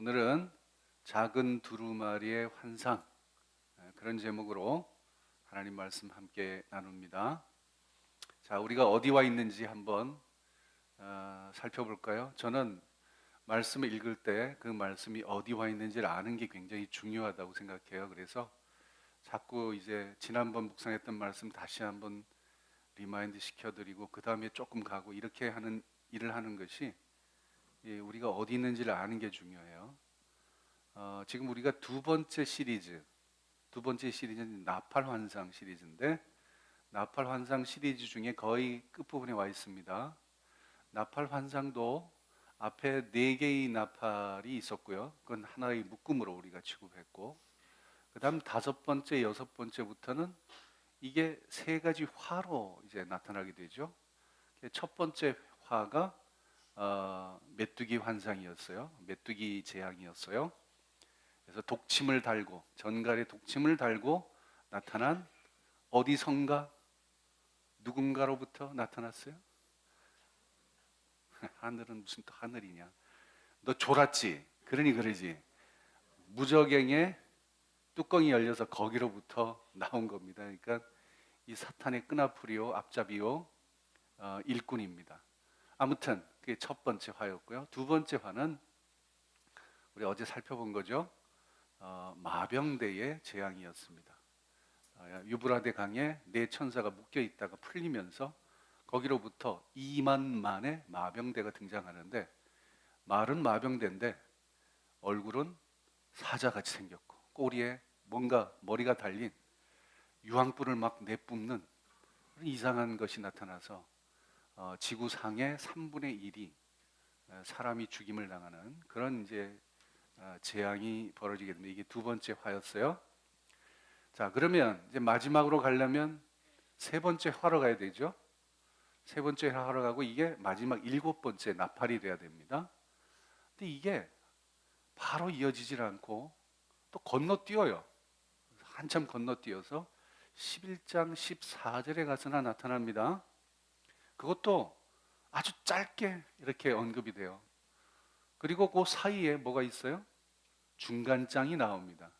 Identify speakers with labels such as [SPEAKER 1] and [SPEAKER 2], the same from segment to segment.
[SPEAKER 1] 오늘은 작은 두루마리의 환상, 그런 제목으로 하나님 말씀 함께 나눕니다. 자, 우리가 어디 와 있는지 한번 살펴볼까요? 저는 말씀을 읽을 때 그 말씀이 어디 와 있는지를 아는 게 굉장히 중요하다고 생각해요. 그래서 자꾸 이제 지난번 묵상했던 말씀 다시 한번 리마인드 시켜드리고 그 다음에 조금 가고 이렇게 하는 일을 하는 것이 우리가 어디 있는지를 아는 게 중요해요. 지금 우리가 두 번째 시리즈는 나팔 환상 시리즈인데, 나팔 환상 시리즈 중에 거의 끝부분에 와 있습니다. 나팔 환상도 앞에 네 개의 나팔이 있었고요. 그건 하나의 묶음으로 우리가 취급했고, 그 다음 다섯 번째, 여섯 번째부터는 이게 세 가지 화로 이제 나타나게 되죠. 첫 번째 화가 메뚜기 환상이었어요. 메뚜기 재앙이었어요. 그래서 독침을 달고, 전갈에 독침을 달고 나타난 어디선가 누군가로부터 나타났어요. 하늘은 무슨 또 하늘이냐, 너 졸았지, 그러니 그러지. 무저갱에 뚜껑이 열려서 거기로부터 나온 겁니다. 그러니까 이 사탄의 끈앞풀이요, 앞잡이요, 일꾼입니다. 아무튼 그게 첫 번째 화였고요. 두 번째 화는 우리 어제 살펴본 거죠. 마병대의 재앙이었습니다. 유브라데 강에 네 천사가 묶여 있다가 풀리면서 거기로부터 2만 만의 마병대가 등장하는데, 말은 마병대인데 얼굴은 사자같이 생겼고 꼬리에 뭔가 머리가 달린 유황불을 막 내뿜는 이상한 것이 나타나서 지구상의 3분의 1이 사람이 죽임을 당하는 그런 이제 재앙이 벌어지게 됩니다. 이게 두 번째 화였어요. 자, 그러면 이제 마지막으로 가려면 세 번째 화로 가야 되죠. 세 번째 화로 가고 이게 마지막 일곱 번째 나팔이 돼야 됩니다. 근데 이게 바로 이어지질 않고 또 건너뛰어요. 한참 건너뛰어서 11장 14절에 가서나 나타납니다. 그것도 아주 짧게 이렇게 언급이 돼요. 그리고 그 사이에 뭐가 있어요? 중간장이 나옵니다.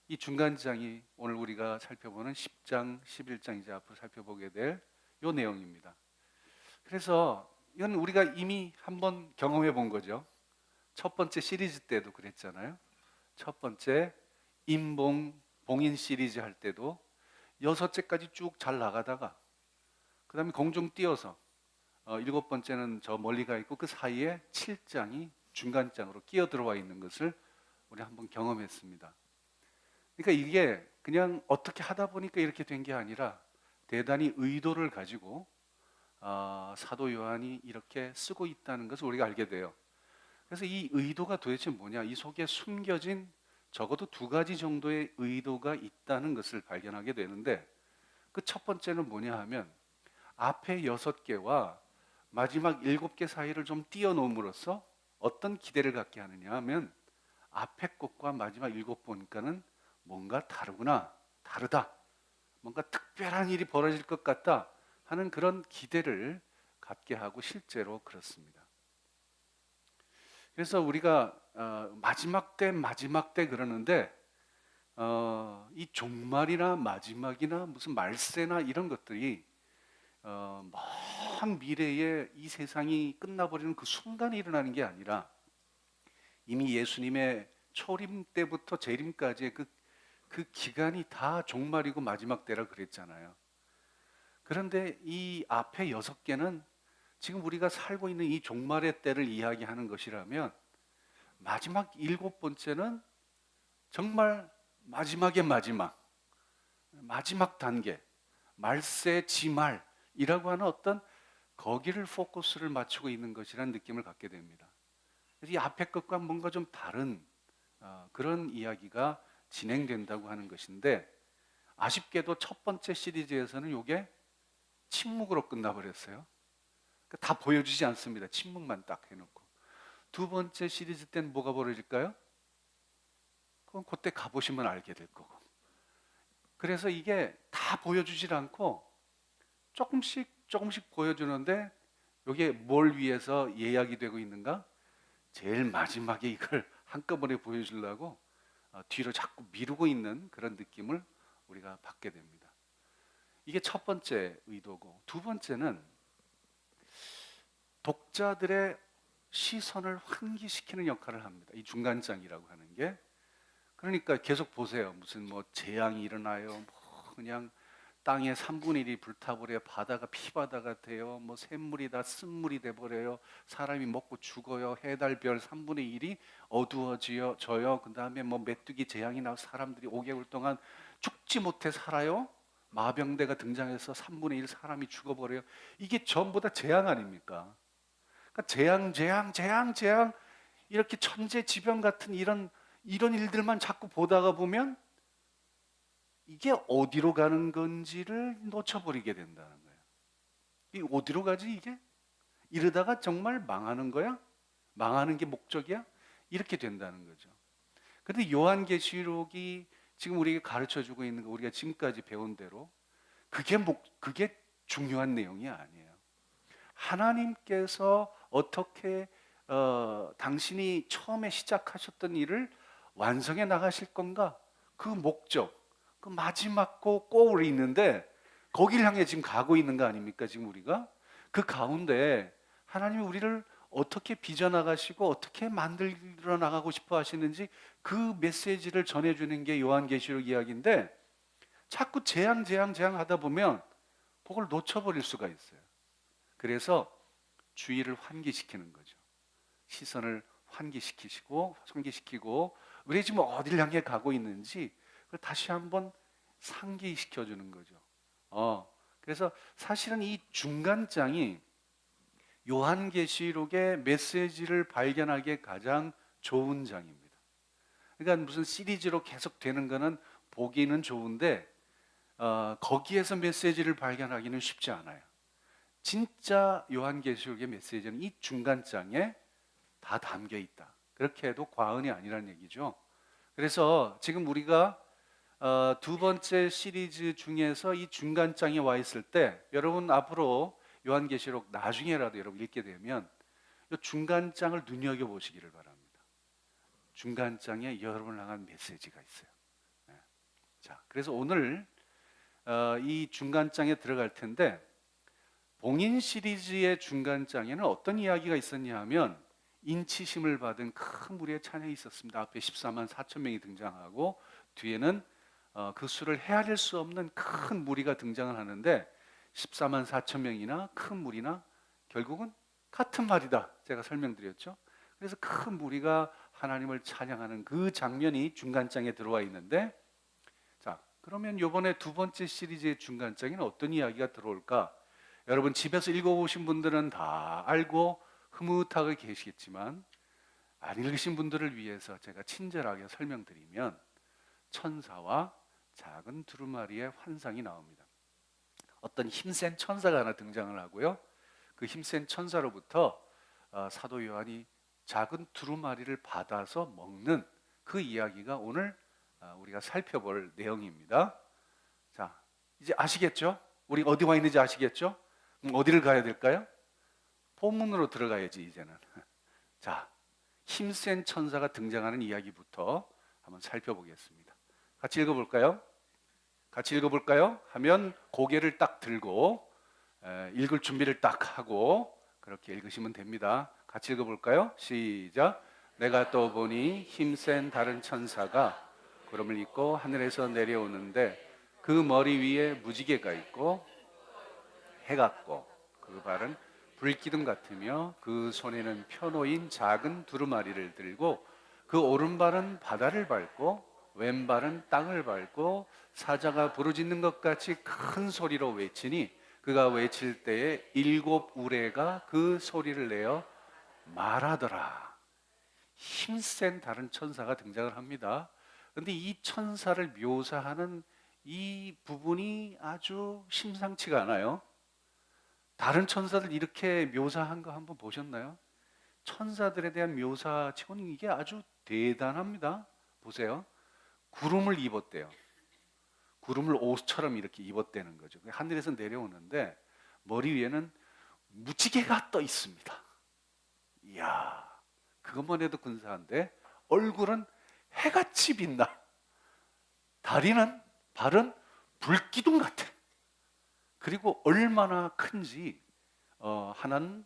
[SPEAKER 1] 이 중간장이 오늘 우리가 살펴보는 10장, 11장 이제 앞으로 살펴보게 될 요 내용입니다. 그래서 이건 우리가 이미 한번 경험해 본 거죠. 첫 번째 시리즈 때도 그랬잖아요. 첫 번째 봉인 시리즈 할 때도 여섯째까지 쭉 잘 나가다가 그 다음에 공중 띄어서 일곱 번째는 저 멀리 가 있고 그 사이에 7장이 중간장으로 끼어 들어와 있는 것을 우리 한번 경험했습니다. 그러니까 이게 그냥 어떻게 하다 보니까 이렇게 된 게 아니라 대단히 의도를 가지고 사도 요한이 이렇게 쓰고 있다는 것을 우리가 알게 돼요. 그래서 이 의도가 도대체 뭐냐, 이 속에 숨겨진 적어도 두 가지 정도의 의도가 있다는 것을 발견하게 되는데, 그 첫 번째는 뭐냐 하면 앞에 6개와 마지막 7개 사이를 좀 띄어놓음으로써 어떤 기대를 갖게 하느냐 하면, 앞에 것과 마지막 7번과는 뭔가 다르구나, 다르다, 뭔가 특별한 일이 벌어질 것 같다 하는 그런 기대를 갖게 하고 실제로 그렇습니다. 그래서 우리가 마지막 때 그러는데 이 종말이나 마지막이나 무슨 말세나 이런 것들이 먼 미래에 이 세상이 끝나버리는 그 순간에 일어나는 게 아니라 이미 예수님의 초림 때부터 재림까지의 그 기간이 다 종말이고 마지막 때라 그랬잖아요. 그런데 이 앞에 6개는 지금 우리가 살고 있는 이 종말의 때를 이야기하는 것이라면, 마지막 7번째는 정말 마지막의 마지막 단계, 말세 지말이라고 하는 어떤 거기를 포커스를 맞추고 있는 것이라는 느낌을 갖게 됩니다. 그래서 이 앞에 것과 뭔가 좀 다른 그런 이야기가 진행된다고 하는 것인데, 아쉽게도 첫 번째 시리즈에서는 이게 침묵으로 끝나버렸어요. 그러니까 다 보여주지 않습니다. 침묵만 딱 해놓고. 두 번째 시리즈 때는 뭐가 벌어질까요? 그건 그때 가보시면 알게 될 거고. 그래서 이게 다 보여주질 않고 조금씩 보여주는데, 이게 뭘 위해서 예약이 되고 있는가? 제일 마지막에 이걸 한꺼번에 보여주려고 뒤로 자꾸 미루고 있는 그런 느낌을 우리가 받게 됩니다. 이게 첫 번째 의도고, 두 번째는 독자들의 시선을 환기시키는 역할을 합니다. 이 중간장이라고 하는 게. 그러니까 계속 보세요. 무슨 뭐 재앙이 일어나요. 뭐 그냥 땅의 3분의 1이 불타버려요. 바다가 피바다가 돼요. 뭐 샘물이 다 쓴물이 돼버려요. 사람이 먹고 죽어요. 해달별 3분의 1이 어두워져요. 그 다음에 뭐 메뚜기 재앙이 나서 사람들이 5개월 동안 죽지 못해 살아요. 마병대가 등장해서 3분의 1 사람이 죽어버려요. 이게 전부 다 재앙 아닙니까? 그러니까 재앙 이렇게 천재지변 같은 이런 일들만 자꾸 보다가 보면 이게 어디로 가는 건지를 놓쳐버리게 된다는 거예요. 이 어디로 가지 이게? 이러다가 정말 망하는 거야? 망하는 게 목적이야? 이렇게 된다는 거죠. 그런데 요한계시록이 지금 우리에게 가르쳐주고 있는 거, 우리가 지금까지 배운 대로 그게 중요한 내용이 아니에요. 하나님께서 어떻게 당신이 처음에 시작하셨던 일을 완성해 나가실 건가? 그 목적, 그 마지막 골이 있는데 거기를 향해 지금 가고 있는 거 아닙니까? 지금 우리가 그 가운데 하나님이 우리를 어떻게 빚어나가시고 어떻게 만들어 나가고 싶어 하시는지 그 메시지를 전해주는 게 요한계시록 이야기인데, 자꾸 재앙 하다 보면 그걸 놓쳐버릴 수가 있어요. 그래서 주의를 환기시키는 거죠. 시선을 환기시키고 우리 지금 어디를 향해 가고 있는지 그걸 다시 한번 상기시켜주는 거죠. 그래서 사실은 이 중간장이 요한계시록의 메시지를 발견하기에 가장 좋은 장입니다. 그러니까 무슨 시리즈로 계속 되는 거는 보기는 좋은데 거기에서 메시지를 발견하기는 쉽지 않아요. 진짜 요한계시록의 메시지는 이 중간장에 다 담겨 있다. 그렇게 해도 과언이 아니라는 얘기죠. 그래서 지금 우리가 두 번째 시리즈 중에서 이 중간장이 와 있을 때, 여러분 앞으로 요한계시록 나중에라도 여러분 읽게 되면 이 중간장을 눈여겨 보시기를 바랍니다. 중간장에 여러분을 향한 메시지가 있어요. 네. 자, 그래서 오늘 이 중간장에 들어갈 텐데, 봉인 시리즈의 중간장에는 어떤 이야기가 있었냐 하면 인치심을 받은 큰 무리의 찬양이 있었습니다. 앞에 14만 4천 명이 등장하고 뒤에는 그 수를 헤아릴 수 없는 큰 무리가 등장을 하는데, 14만 4천 명이나 큰 무리나 결국은 같은 말이다, 제가 설명드렸죠. 그래서 큰 무리가 하나님을 찬양하는 그 장면이 중간장에 들어와 있는데, 자, 그러면 이번에 두 번째 시리즈의 중간장에는 어떤 이야기가 들어올까? 여러분 집에서 읽어보신 분들은 다 알고 흐뭇하게 계시겠지만, 안 읽으신 분들을 위해서 제가 친절하게 설명드리면, 천사와 작은 두루마리의 환상이 나옵니다. 어떤 힘센 천사가 하나 등장을 하고요. 그 힘센 천사로부터 사도 요한이 작은 두루마리를 받아서 먹는 그 이야기가 오늘 우리가 살펴볼 내용입니다. 자, 이제 아시겠죠? 우리 어디 와 있는지 아시겠죠? 어디를 가야 될까요? 본문으로 들어가야지 이제는. 자, 힘센 천사가 등장하는 이야기부터 한번 살펴보겠습니다. 같이 읽어볼까요? 같이 읽어볼까요? 하면 고개를 딱 들고 읽을 준비를 딱 하고 그렇게 읽으시면 됩니다. 같이 읽어볼까요? 시작. 내가 또 보니 힘센 다른 천사가 구름을 입고 하늘에서 내려오는데 그 머리 위에 무지개가 있고 해 같고 그 발은 불기둥 같으며 그 손에는 펴놓인 작은 두루마리를 들고 그 오른발은 바다를 밟고 왼발은 땅을 밟고 사자가 부르짖는 것 같이 큰 소리로 외치니 그가 외칠 때에 7 우레가 그 소리를 내어 말하더라. 힘센 다른 천사가 등장을 합니다. 그런데 이 천사를 묘사하는 이 부분이 아주 심상치가 않아요. 다른 천사들 이렇게 묘사한 거 한번 보셨나요? 천사들에 대한 묘사치고는 이게 아주 대단합니다. 보세요. 구름을 입었대요. 구름을 옷처럼 이렇게 입었다는 거죠. 하늘에서 내려오는데 머리 위에는 무지개가 떠 있습니다. 이야, 그것만 해도 근사한데 얼굴은 해같이 빛나. 발은 불기둥 같아. 그리고 얼마나 큰지 하나는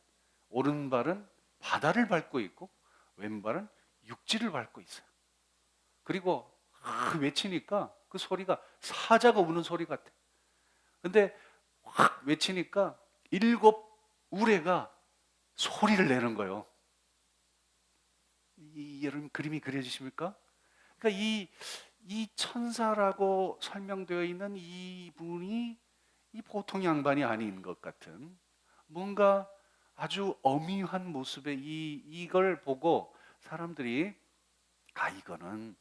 [SPEAKER 1] 오른발은 바다를 밟고 있고 왼발은 육지를 밟고 있어요. 그리고 외치니까 그 소리가 사자가 우는 소리 같아. 근데 확 외치니까 7 우레가 소리를 내는 거예요. 여러분 그림이 그려지십니까? 그러니까 이 천사라고 설명되어 있는 이분이 이 보통 양반이 아닌 것 같은 뭔가 아주 어미한 모습의 이걸 보고 사람들이 이거는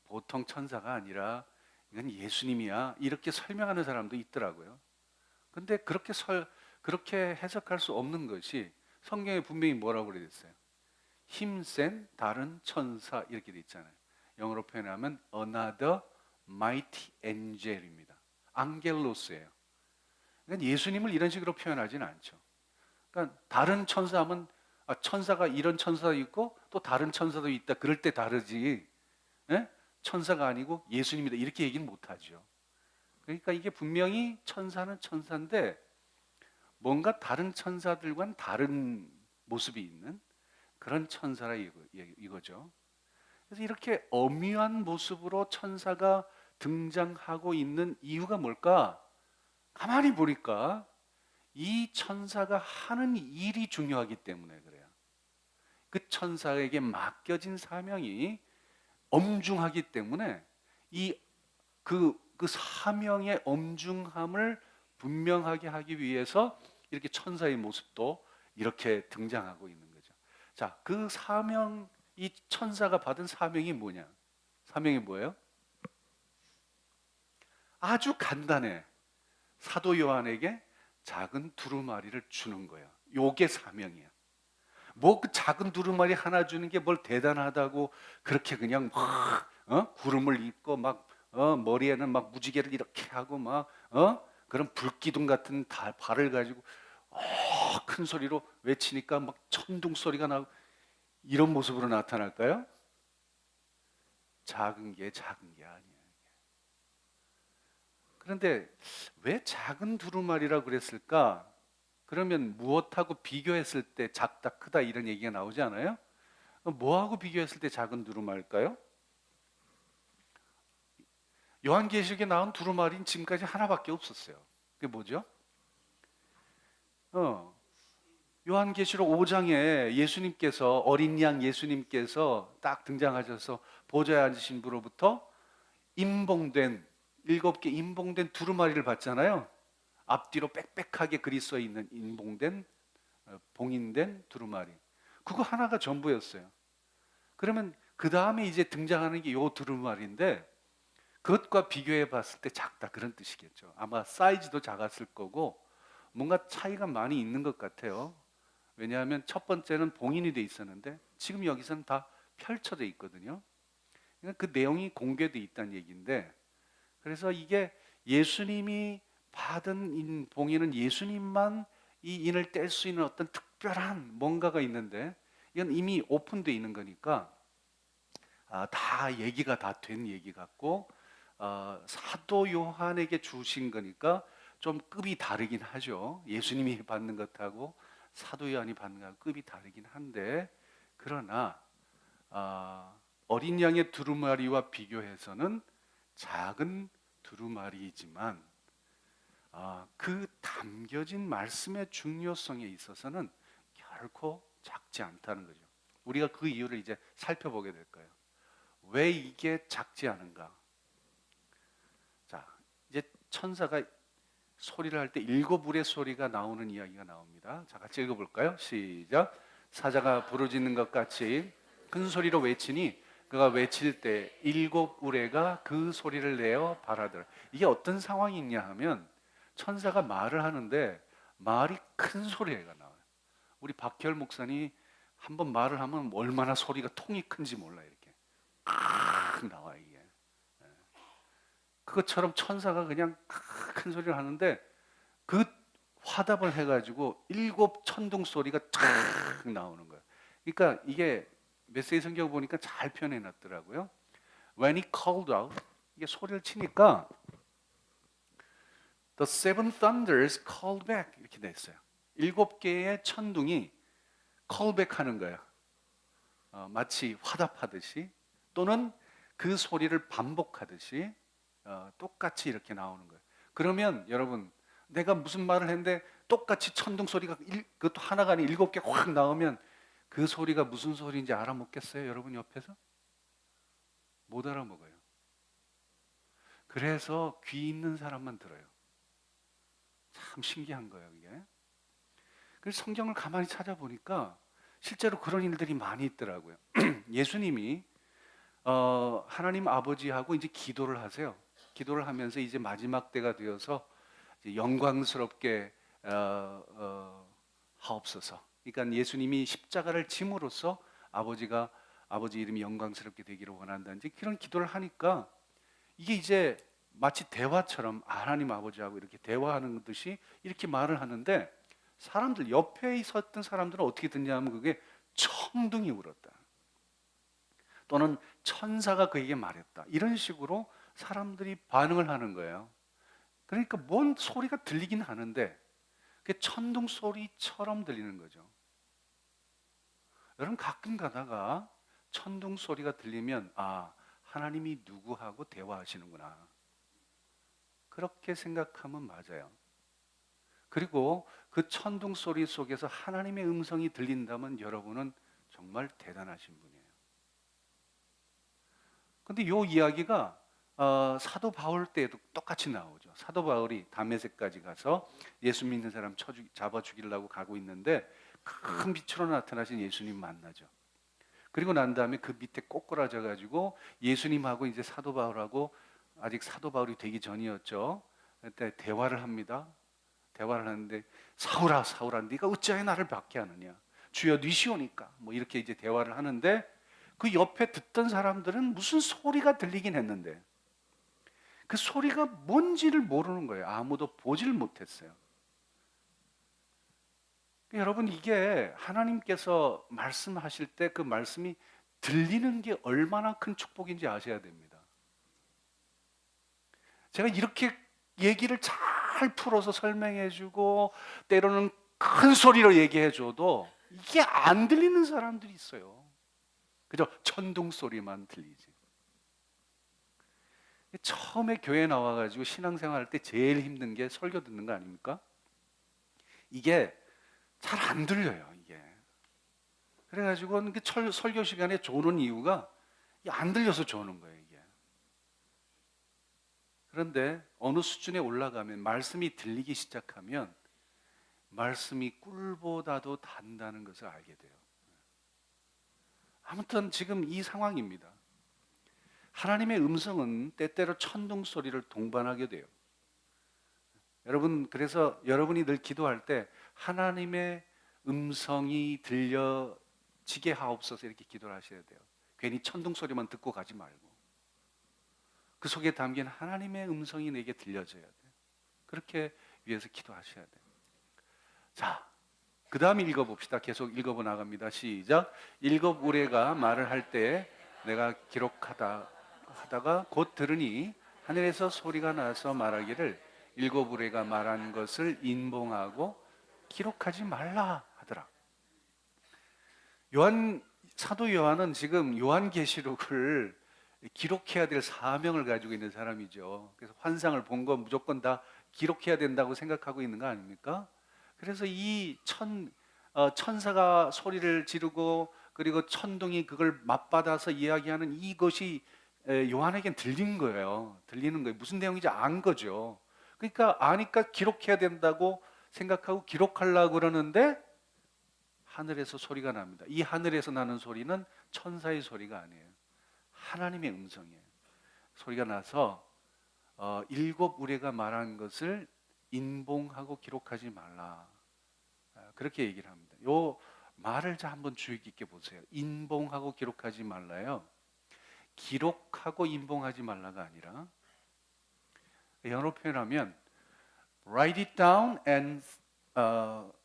[SPEAKER 1] 보통 천사가 아니라 이건 예수님이야 이렇게 설명하는 사람도 있더라고요. 근데 그렇게 해석할 수 없는 것이 성경에 분명히 뭐라고 그랬어요? 힘센 다른 천사 이렇게 돼 있잖아요. 영어로 표현하면 another mighty angel입니다. 앙겔로스예요. 그러니까 예수님을 이런 식으로 표현하지는 않죠. 그러니까 다른 천사하면 천사가 이런 천사도 있고 또 다른 천사도 있다. 그럴 때 다르지. 예? 천사가 아니고 예수님이다. 이렇게 얘기는 못하죠. 그러니까 이게 분명히 천사는 천사인데 뭔가 다른 천사들과는 다른 모습이 있는 그런 천사라 이거죠. 그래서 이렇게 엄미한 모습으로 천사가 등장하고 있는 이유가 뭘까? 가만히 보니까 이 천사가 하는 일이 중요하기 때문에 그래요. 그 천사에게 맡겨진 사명이 엄중하기 때문에 그 사명의 엄중함을 분명하게 하기 위해서 이렇게 천사의 모습도 이렇게 등장하고 있는 거죠. 자, 그 사명, 이 천사가 받은 사명이 뭐냐? 사명이 뭐예요? 아주 간단해. 사도 요한에게 작은 두루마리를 주는 거야. 요게 사명이야. 뭐 그 작은 두루마리 하나 주는 게 뭘 대단하다고 그렇게 그냥 막 구름을 입고 막 머리에는 막 무지개를 이렇게 하고 막 그런 불기둥 같은 발을 가지고 큰 소리로 외치니까 막 천둥 소리가 나고 이런 모습으로 나타날까요? 작은 게 아니에요. 그런데 왜 작은 두루마리라고 그랬을까? 그러면 무엇하고 비교했을 때 작다 크다 이런 얘기가 나오지 않아요? 뭐하고 비교했을 때 작은 두루마리일까요? 요한계시록에 나온 두루마리는 지금까지 하나밖에 없었어요. 그게 뭐죠? 요한계시록 5장에 예수님께서 어린 양 예수님께서 딱 등장하셔서 보좌에 앉으신 분으로부터 임봉된 7개 임봉된 두루마리를 받잖아요. 앞뒤로 빽빽하게 글이 써 있는 임봉된 봉인된 두루마리. 그거 하나가 전부였어요. 그러면 그 다음에 이제 등장하는 게 요 두루마리인데 그것과 비교해 봤을 때 작다 그런 뜻이겠죠. 아마 사이즈도 작았을 거고 뭔가 차이가 많이 있는 것 같아요. 왜냐하면 첫 번째는 봉인이 돼 있었는데 지금 여기서는 다 펼쳐져 있거든요. 그러니까 그 내용이 공개돼 있다는 얘기인데 그래서 이게 예수님이 받은 봉인은 예수님만 이 인을 뗄 수 있는 어떤 특별한 뭔가가 있는데 이건 이미 오픈되어 있는 거니까 다 얘기가 다 된 얘기 같고 사도 요한에게 주신 거니까 좀 급이 다르긴 하죠. 예수님이 받는 것하고 사도 요한이 받는 것하고 급이 다르긴 한데 그러나 어린 양의 두루마리와 비교해서는 작은 두루마리이지만 그 담겨진 말씀의 중요성에 있어서는 결코 작지 않다는 거죠. 우리가 그 이유를 이제 살펴보게 될 거예요. 왜 이게 작지 않은가? 자, 이제 천사가 소리를 할 때 7울의 소리가 나오는 이야기가 나옵니다. 자, 같이 읽어볼까요? 시작. 사자가 부르짖는 것 같이 큰 소리로 외치니 그가 외칠 때 7우레가 그 소리를 내어 바라더라. 이게 어떤 상황이 있냐 하면 천사가 말을 하는데 말이 큰 소리가 나와요. 우리 박혜열 목사님 한번 말을 하면 얼마나 소리가 통이 큰지 몰라요. 이렇게 나와 이게. 그것처럼 천사가 그냥 큰 소리를 하는데 그 화답을 해가지고 7 천둥 소리가 탁 나오는 거예요. 그러니까 이게 메시지 성경 보니까 잘 표현해놨더라고요. When he called out, 이게 소리를 치니까 The seven thunders called back 이렇게 됐어요. 7개의 천둥이 callback하는 거예요. 마치 화답하듯이 또는 그 소리를 반복하듯이 똑같이 이렇게 나오는 거예요. 그러면 여러분 내가 무슨 말을 했는데 똑같이 천둥 소리가 그것도 하나가 아닌 7개 확 나오면 그 소리가 무슨 소리인지 알아먹겠어요? 여러분 옆에서? 못 알아먹어요. 그래서 귀 있는 사람만 들어요. 참 신기한 거예요, 이게. 그래서 성경을 가만히 찾아보니까 실제로 그런 일들이 많이 있더라고요. 예수님이 하나님 아버지하고 이제 기도를 하세요. 기도를 하면서 이제 마지막 때가 되어서 이제 영광스럽게 하옵소서. 그러니까 예수님이 십자가를 짐으로써 아버지 이름이 영광스럽게 되기를 원한다든지 그런 기도를 하니까 이게 이제 마치 대화처럼 하나님 아버지하고 이렇게 대화하는 듯이 이렇게 말을 하는데 사람들 옆에 있었던 사람들은 어떻게 듣냐면 그게 천둥이 울었다. 또는 천사가 그에게 말했다. 이런 식으로 사람들이 반응을 하는 거예요. 그러니까 뭔 소리가 들리긴 하는데 그게 천둥 소리처럼 들리는 거죠. 여러분 가끔 가다가 천둥 소리가 들리면 하나님이 누구하고 대화하시는구나. 그렇게 생각하면 맞아요. 그리고 그 천둥 소리 속에서 하나님의 음성이 들린다면 여러분은 정말 대단하신 분이에요. 근데 이 이야기가 사도 바울 때에도 똑같이 나오죠. 사도 바울이 다메섹까지 가서 예수 믿는 사람 잡아 죽이려고 가고 있는데 큰 빛으로 나타나신 예수님 만나죠. 그리고 난 다음에 그 밑에 꼬꾸라져 가지고 예수님하고 이제 사도 바울하고 아직 사도 바울이 되기 전이었죠. 그때 대화를 합니다. 대화를 하는데 사울아 사울아 네가 어찌하여 나를 박해하느냐 주여 니시오니까 뭐 이렇게 이제 대화를 하는데 그 옆에 듣던 사람들은 무슨 소리가 들리긴 했는데 그 소리가 뭔지를 모르는 거예요. 아무도 보질 못했어요. 여러분 이게 하나님께서 말씀하실 때 그 말씀이 들리는 게 얼마나 큰 축복인지 아셔야 됩니다. 제가 이렇게 얘기를 잘 풀어서 설명해 주고 때로는 큰 소리로 얘기해 줘도 이게 안 들리는 사람들이 있어요. 그죠? 천둥 소리만 들리지. 처음에 교회 나와가지고 신앙생활 할 때 제일 힘든 게 설교 듣는 거 아닙니까? 이게 잘 안 들려요, 이게. 그래가지고 설교 시간에 조는 이유가 안 들려서 조는 거예요, 이게. 그런데 어느 수준에 올라가면 말씀이 들리기 시작하면 말씀이 꿀보다도 단다는 것을 알게 돼요. 아무튼 지금 이 상황입니다. 하나님의 음성은 때때로 천둥 소리를 동반하게 돼요. 여러분, 그래서 여러분이 늘 기도할 때 하나님의 음성이 들려지게 하옵소서 이렇게 기도를 하셔야 돼요. 괜히 천둥 소리만 듣고 가지 말고 그 속에 담긴 하나님의 음성이 내게 들려져야 돼요. 그렇게 위해서 기도하셔야 돼요. 자, 그 다음 읽어봅시다. 계속 읽어보 나갑니다. 시작. 일곱 우레가 말을 할 때 내가 하다가 곧 들으니 하늘에서 소리가 나서 말하기를 일곱 우레가 말한 것을 인봉하고 기록하지 말라 하더라. 사도 요한은 지금 요한계시록을 기록해야 될 사명을 가지고 있는 사람이죠. 그래서 환상을 본 거 무조건 다 기록해야 된다고 생각하고 있는 거 아닙니까? 그래서 이 천사가 소리를 지르고 그리고 천둥이 그걸 맞받아서 이야기하는 이것이 요한에겐 들린 거예요. 들리는 거예요. 무슨 내용인지 안 거죠. 그러니까 아니까 기록해야 된다고 생각하고 기록하려고 그러는데 하늘에서 소리가 납니다. 이 하늘에서 나는 소리는 천사의 소리가 아니에요. 하나님의 음성이에요. 소리가 나서 일곱 우레가 말한 것을 인봉하고 기록하지 말라. 그렇게 얘기를 합니다. 요 말을 한번 주의 깊게 보세요. 인봉하고 기록하지 말라요. 기록하고 인봉하지 말라가 아니라 영어로 표현하면 write it down and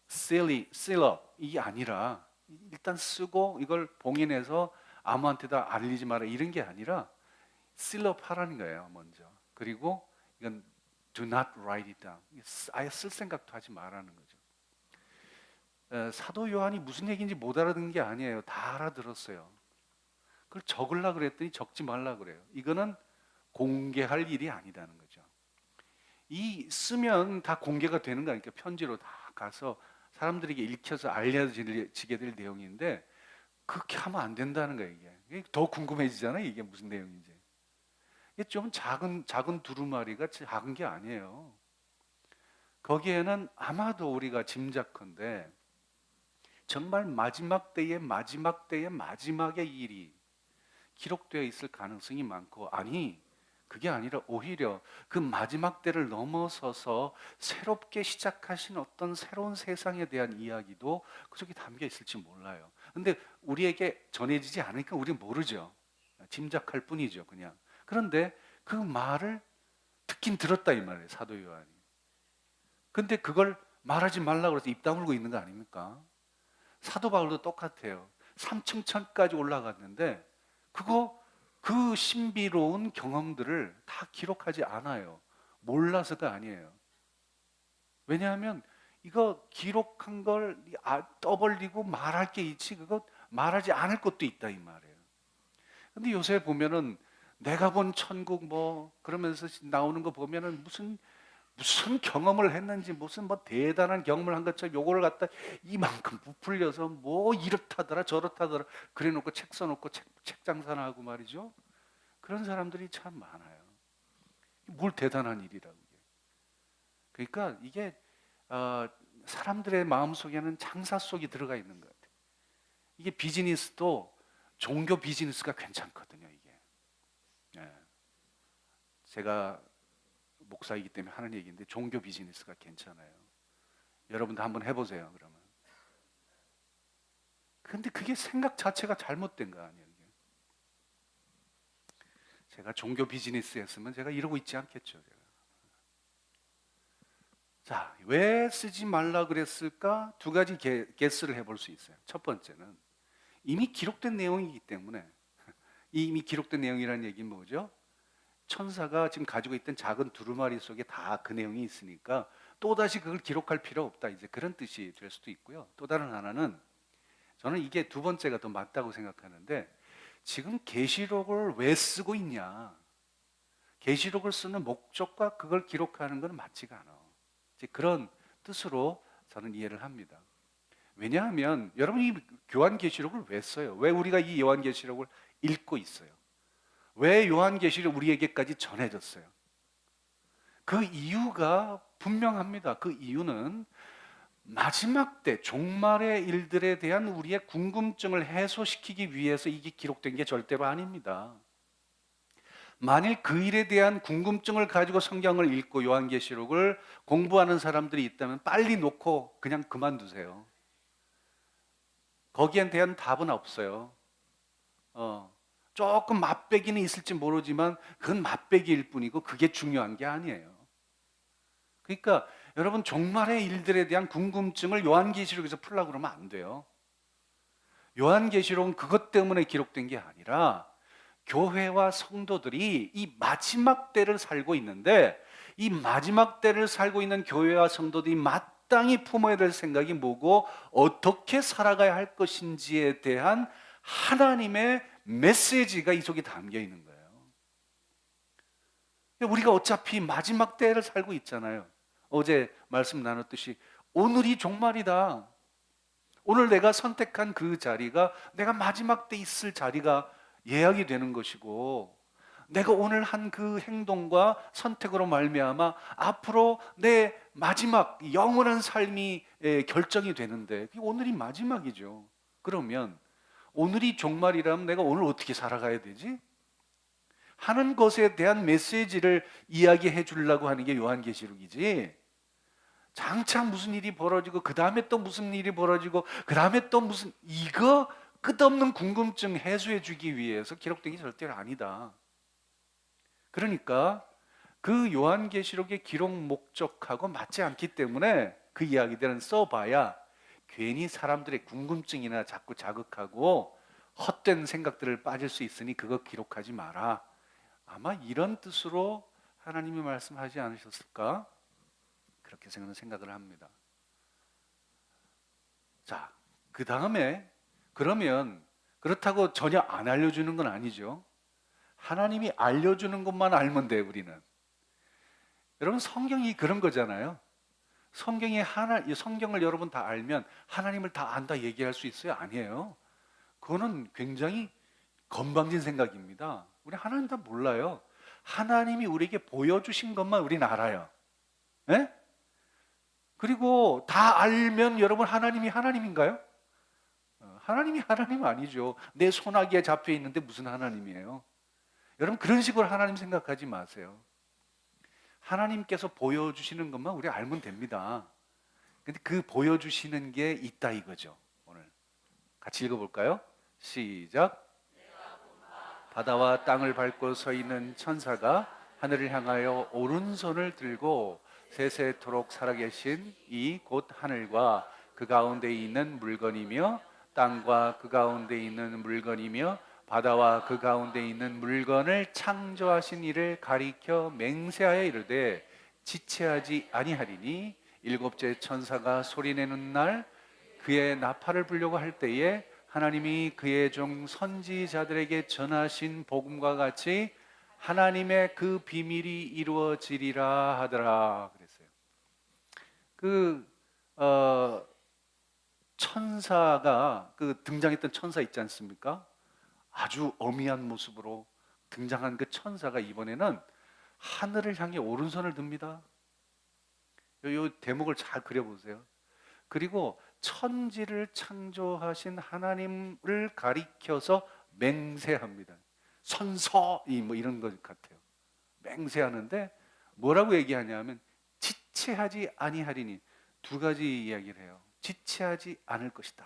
[SPEAKER 1] seal up 이게 아니라 일단 쓰고 이걸 봉인해서 아무한테도 알리지 마라 이런 게 아니라 실업하라는 거예요, 먼저. 그리고 이건 do not write it down. 아예 쓸 생각도 하지 말라는 거죠. 사도 요한이 무슨 얘기인지 못 알아듣는 게 아니에요. 다 알아들었어요. 그걸 적으려 그랬더니 적지 말라 그래요. 이거는 공개할 일이 아니다는 거죠. 이 쓰면 다 공개가 되는 거니까 편지로 다 가서 사람들에게 읽혀서 알려지게 될 내용인데 그렇게 하면 안 된다는 거예요. 이게 더 궁금해지잖아요. 이게 무슨 내용인지. 이게 좀 작은 두루마리가 작은 게 아니에요. 거기에는 아마도 우리가 짐작컨대 정말 마지막 때의 마지막의 일이 기록되어 있을 가능성이 많고, 아니 그게 아니라 오히려 그 마지막 때를 넘어서서 새롭게 시작하신 어떤 새로운 세상에 대한 이야기도 그 속에 담겨 있을지 몰라요. 근데 우리에게 전해지지 않으니까 우리는 모르죠. 짐작할 뿐이죠, 그냥. 그런데 그 말을 듣긴 들었다 이 말이에요, 사도 요한이. 근데 그걸 말하지 말라고 그래서 입 다물고 있는 거 아닙니까? 사도 바울도 똑같아요. 3층 천까지 올라갔는데 그 신비로운 경험들을 다 기록하지 않아요. 몰라서가 아니에요. 왜냐하면 이거 기록한 걸 떠벌리고 말할 게 있지 그거 말하지 않을 것도 있다 이 말이에요. 근데 요새 보면은 내가 본 천국 뭐 그러면서 나오는 거 보면은 무슨 경험을 했는지 무슨 뭐 대단한 경험을 한 것처럼 요거를 갖다 이만큼 부풀려서 뭐 이렇다더라 저렇다더라 그래놓고 책 써놓고 책 장사나 하고 말이죠. 그런 사람들이 참 많아요. 뭘 대단한 일이라고. 그러니까 이게 사람들의 마음 속에는 장사 속이 들어가 있는 것 같아요. 이게 비즈니스도 종교 비즈니스가 괜찮거든요. 이게 제가 목사이기 때문에 하는 얘기인데 종교 비즈니스가 괜찮아요. 여러분도 한번 해보세요. 그러면. 근데 그게 생각 자체가 잘못된 거 아니에요. 이게. 제가 종교 비즈니스 했으면 제가 이러고 있지 않겠죠. 제가. 자, 왜 쓰지 말라 그랬을까? 두 가지 게스를 해볼 수 있어요. 첫 번째는 이미 기록된 내용이기 때문에 이미 기록된 내용이라는 얘기는 뭐죠? 천사가 지금 가지고 있던 작은 두루마리 속에 다 그 내용이 있으니까 또다시 그걸 기록할 필요 없다. 이제 그런 뜻이 될 수도 있고요. 또 다른 하나는 저는 이게 두 번째가 더 맞다고 생각하는데 지금 계시록을 왜 쓰고 있냐? 계시록을 쓰는 목적과 그걸 기록하는 건 맞지가 않아. 이제 그런 뜻으로 저는 이해를 합니다. 왜냐하면 여러분이 요한계시록을 왜 써요? 왜 우리가 이 요한계시록을 읽고 있어요? 왜 요한계시록 우리에게까지 전해졌어요? 그 이유가 분명합니다. 그 이유는 마지막 때 종말의 일들에 대한 우리의 궁금증을 해소시키기 위해서 이게 기록된 게 절대로 아닙니다. 만일 그 일에 대한 궁금증을 가지고 성경을 읽고 요한계시록을 공부하는 사람들이 있다면 빨리 놓고 그냥 그만두세요. 거기에 대한 답은 없어요. 조금 맛배기는 있을지 모르지만 그건 맛배기일 뿐이고 그게 중요한 게 아니에요. 그러니까 여러분 종말의 일들에 대한 궁금증을 요한계시록에서 풀려고 그러면 안 돼요. 요한계시록은 그것 때문에 기록된 게 아니라 교회와 성도들이 이 마지막 때를 살고 있는데 이 마지막 때를 살고 있는 교회와 성도들이 마땅히 품어야 될 생각이 뭐고 어떻게 살아가야 할 것인지에 대한 하나님의 메시지가 이 속에 담겨 있는 거예요. 우리가 어차피 마지막 때를 살고 있잖아요. 어제 말씀 나눴듯이 오늘이 종말이다. 오늘 내가 선택한 그 자리가 내가 마지막 때 있을 자리가 예약이 되는 것이고 내가 오늘 한 그 행동과 선택으로 말미암아 앞으로 내 마지막 영원한 삶이 결정이 되는데 그게 오늘이 마지막이죠. 그러면 오늘이 종말이라면 내가 오늘 어떻게 살아가야 되지? 하는 것에 대한 메시지를 이야기해 주려고 하는 게 요한계시록이지. 장차 무슨 일이 벌어지고 그 다음에 또 무슨 일이 벌어지고 그 다음에 또 무슨 이거 끝없는 궁금증 해소해 주기 위해서 기록된 게 절대로 아니다. 그러니까 그 요한계시록의 기록 목적하고 맞지 않기 때문에 그 이야기들은 써봐야 괜히 사람들의 궁금증이나 자꾸 자극하고 헛된 생각들을 빠질 수 있으니 그거 기록하지 마라. 아마 이런 뜻으로 하나님이 말씀하지 않으셨을까? 그렇게 저는 생각을 합니다. 자, 그 다음에 그러면 그렇다고 전혀 안 알려주는 건 아니죠. 하나님이 알려주는 것만 알면 돼, 우리는. 여러분, 성경이 그런 거잖아요. 성경을 여러분 다 알면 하나님을 다 안다 얘기할 수 있어요? 아니에요. 그거는 굉장히 건방진 생각입니다. 우리 하나님 다 몰라요. 하나님이 우리에게 보여주신 것만 우리는 알아요. 예? 그리고 다 알면 여러분 하나님이 하나님인가요? 하나님이 하나님 아니죠. 내 손아귀에 잡혀 있는데 무슨 하나님이에요? 여러분 그런 식으로 하나님 생각하지 마세요. 하나님께서 보여주시는 것만 우리 알면 됩니다. 근데 그 보여주시는 게 있다 이거죠. 오늘 같이 읽어볼까요? 시작. 바다와 땅을 밟고 서 있는 천사가 하늘을 향하여 오른손을 들고 세세토록 살아계신 이 곧 하늘과 그 가운데 있는 물건이며 땅과 그 가운데 있는 물건이며 바다와 그 가운데 있는 물건을 창조하신 이를 가리켜 맹세하여 이르되 지체하지 아니하리니 일곱째 천사가 소리내는 날 그의 나팔을 불려고 할 때에 하나님이 그의 종 선지자들에게 전하신 복음과 같이 하나님의 그 비밀이 이루어지리라 하더라 그랬어요. 천사가 등장했던 천사 있지 않습니까? 아주 어미한 모습으로 등장한 그 천사가 이번에는 하늘을 향해 오른손을 듭니다. 이 대목을 잘 그려보세요. 그리고 천지를 창조하신 하나님을 가리켜서 맹세합니다. 선서 뭐 이런 것 같아요. 맹세하는데 뭐라고 얘기하냐면 지체하지 아니하리니 두 가지 이야기를 해요. 지체하지 않을 것이다.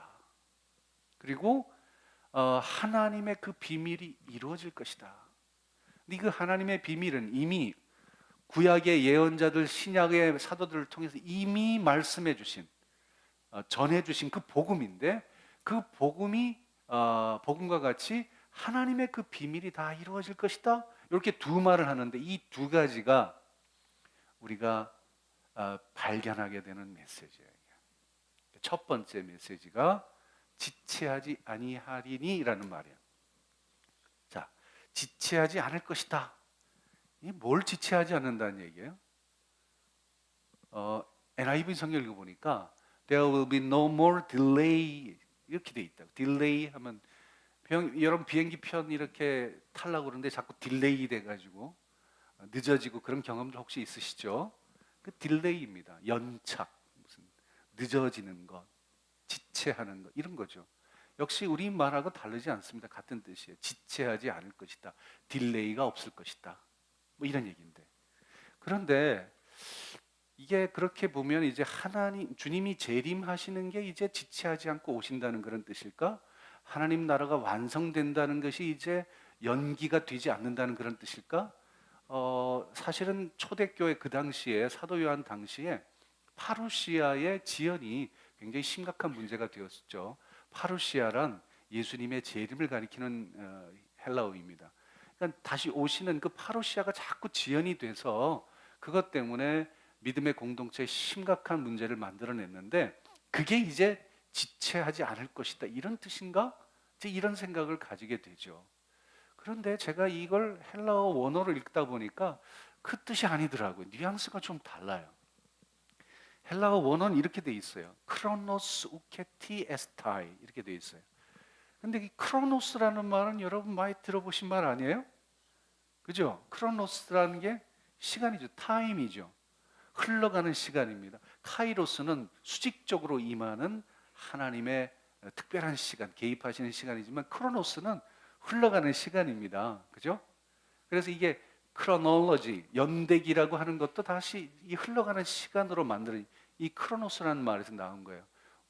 [SPEAKER 1] 그리고 하나님의 그 비밀이 이루어질 것이다. 근데 그 하나님의 비밀은 이미 구약의 예언자들, 신약의 사도들을 통해서 이미 말씀해 주신 전해 주신 그 복음인데 그 복음과 같이 하나님의 그 비밀이 다 이루어질 것이다. 이렇게 두 말을 하는데 이 두 가지가 우리가 발견하게 되는 메시지예요. 첫 번째 메시지가 지체하지 아니하리니라는 말이에요. 자, 지체하지 않을 것이다. 이 뭘 지체하지 않는다는 얘기예요? NIV 성경 읽어보니까 There will be no more delay 이렇게 돼 있다. delay 하면 여러분 비행기 편 이렇게 타려고 그러는데 자꾸 딜레이 돼가지고 늦어지고 그런 경험들 혹시 있으시죠? 그 딜레이입니다. 연착, 무슨 늦어지는 것, 지체하는 것 이런 거죠. 역시 우리 말하고 다르지 않습니다. 같은 뜻이에요. 지체하지 않을 것이다. 딜레이가 없을 것이다. 뭐 이런 얘기인데. 그런데 이게 그렇게 보면 이제 주님이 재림하시는 게 이제 지체하지 않고 오신다는 그런 뜻일까? 하나님 나라가 완성된다는 것이 이제 연기가 되지 않는다는 그런 뜻일까? 사실은 초대교회 그 당시에 사도 요한 당시에 파루시아의 지연이 굉장히 심각한 문제가 되었죠. 파루시아란 예수님의 재림을 가리키는 헬라어입니다. 그러니까 다시 오시는 그 파루시아가 자꾸 지연이 돼서 그것 때문에 믿음의 공동체에 심각한 문제를 만들어냈는데 그게 이제 지체하지 않을 것이다 이런 뜻인가? 이제 이런 생각을 가지게 되죠. 그런데 제가 이걸 헬라어 원어를 읽다 보니까 그 뜻이 아니더라고요. 뉘앙스가 좀 달라요. 헬라어 원어는 이렇게 돼 있어요. 크로노스 우케티 에스타이 이렇게 돼 있어요. 근데 이 크로노스라는 말은 여러분 많이 들어보신 말 아니에요? 그죠? 크로노스라는 게 시간이죠. 타임이죠. 흘러가는 시간입니다. 카이로스는 수직적으로 임하는 하나님의 특별한 시간, 개입하시는 시간이지만 크로노스는 흘러가는 시간입니다. 그죠? 그래서 이게 크로놀로지, 연대기라고 하는 것도 다시 이 흘러가는 시간으로 만드는 이 크로노스라는 말에서 나온 거예요.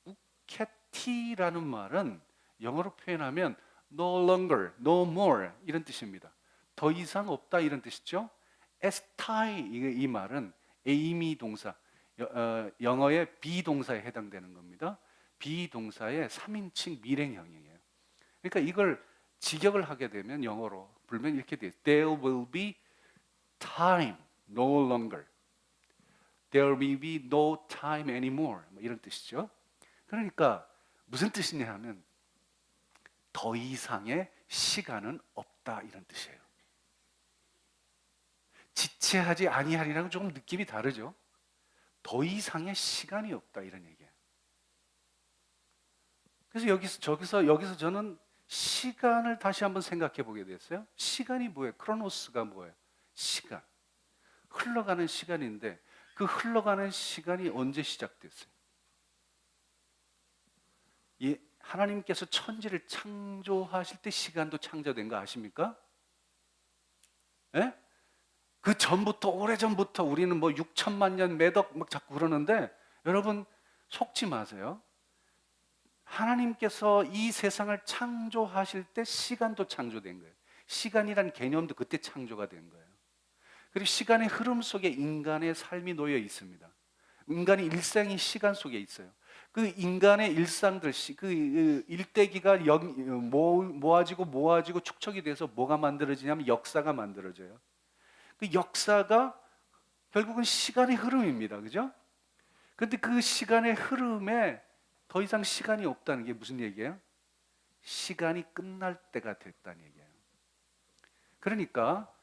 [SPEAKER 1] 우케티라는 말은 영어로 표현하면 no longer, no more 이런 뜻입니다. 더 이상 없다 이런 뜻이죠. 에스타이 이 말은 에이미 동사, 영어의 비동사에 해당되는 겁니다. 비동사의 3인칭 밀행형이에요. 그러니까 이걸 직역을 하게 되면 영어로 불면 이렇게 돼요. There will be time no longer. There will be no time anymore. 뭐 이런 뜻이죠. 그러니까 무슨 뜻이냐 하면 더 이상의 시간은 없다 이런 뜻이에요. 지체하지 아니하리라는 조금 느낌이 다르죠. 더 이상의 시간이 없다 이런 얘기예요. 그래서 여기서 저는 시간을 다시 한번 생각해 보게 됐어요. 시간이 뭐예요? 크로노스가 뭐예요? 시간. 흘러가는 시간인데 그 흘러가는 시간이 언제 시작됐어요? 하나님께서 천지를 창조하실 때 시간도 창조된 거 아십니까? 예? 그 전부터 오래전부터 우리는 뭐 6천만 년 매덕 막 자꾸 그러는데 여러분 속지 마세요. 하나님께서 이 세상을 창조하실 때 시간도 창조된 거예요. 시간이란 개념도 그때 창조가 된 거예요. 그리고 시간의 흐름 속에 인간의 삶이 놓여 있습니다. 인간의 일상이 시간 속에 있어요. 그 인간의 일상들, 그 일대기가 모아지고 축적이 돼서 뭐가 만들어지냐면 역사가 만들어져요. 그 역사가 결국은 시간의 흐름입니다. 그죠? 그런데 그 시간의 흐름에 더 이상 시간이 없다는 게 무슨 얘기예요? 시간이 끝날 때가 됐다는 얘기예요. 그러니까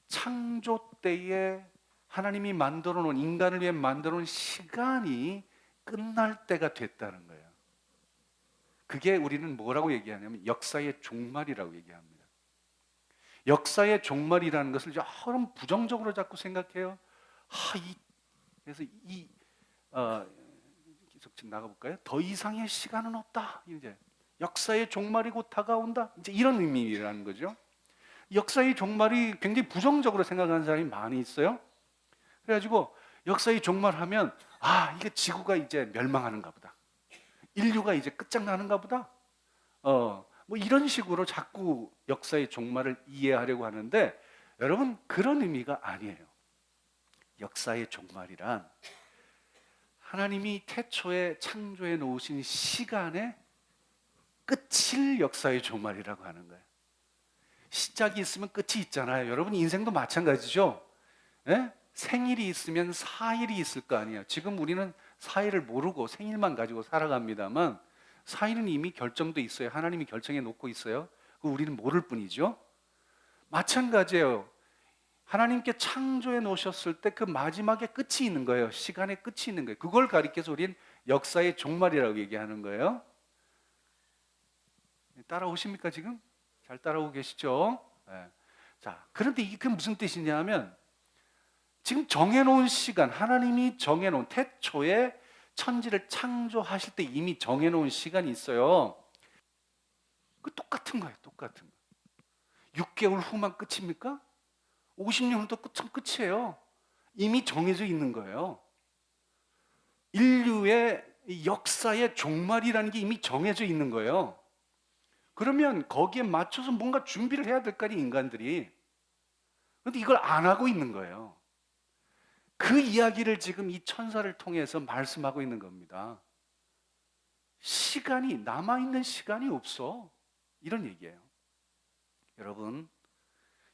[SPEAKER 1] 창조 때에 하나님이 만들어 놓은 인간을 위해 만들어 놓은 시간이 끝날 때가 됐다는 거예요. 그게 우리는 뭐라고 얘기하냐면 역사의 종말이라고 얘기합니다. 역사의 종말이라는 것을 여러분 부정적으로 자꾸 생각해요. 그래서 계속 나가볼까요? 더 이상의 시간은 없다. 이제 역사의 종말이 곧 다가온다. 이제 이런 의미라는 거죠. 역사의 종말이 굉장히 부정적으로 생각하는 사람이 많이 있어요. 그래가지고 역사의 종말하면 이게 지구가 이제 멸망하는가 보다. 인류가 이제 끝장나는가 보다. 뭐 이런 식으로 자꾸 역사의 종말을 이해하려고 하는데 여러분 그런 의미가 아니에요. 역사의 종말이란 하나님이 태초에 창조해 놓으신 시간의 끝일 역사의 종말이라고 하는 거예요. 시작이 있으면 끝이 있잖아요. 여러분 인생도 마찬가지죠. 예? 생일이 있으면 사일이 있을 거 아니에요. 지금 우리는 사일을 모르고 생일만 가지고 살아갑니다만 사일은 이미 결정돼 있어요. 하나님이 결정해 놓고 있어요. 우리는 모를 뿐이죠. 마찬가지예요. 하나님께 창조해 놓으셨을 때 그 마지막에 끝이 있는 거예요. 시간의 끝이 있는 거예요. 그걸 가리켜서 우리는 역사의 종말이라고 얘기하는 거예요. 따라오십니까 지금? 잘 따라오고 계시죠? 네. 자, 그런데 이게 무슨 뜻이냐면 지금 정해놓은 시간, 하나님이 정해놓은 태초에 천지를 창조하실 때 이미 정해놓은 시간이 있어요. 그 똑같은 거예요. 똑같은 거. 6개월 후만 끝입니까? 50년 후도 끝이에요. 이미 정해져 있는 거예요. 인류의 역사의 종말이라는 게 이미 정해져 있는 거예요. 그러면 거기에 맞춰서 뭔가 준비를 해야 될 거 아니에요, 인간들이. 그런데 이걸 안 하고 있는 거예요. 그 이야기를 지금 이 천사를 통해서 말씀하고 있는 겁니다. 시간이, 남아있는 시간이 없어. 이런 얘기예요. 여러분,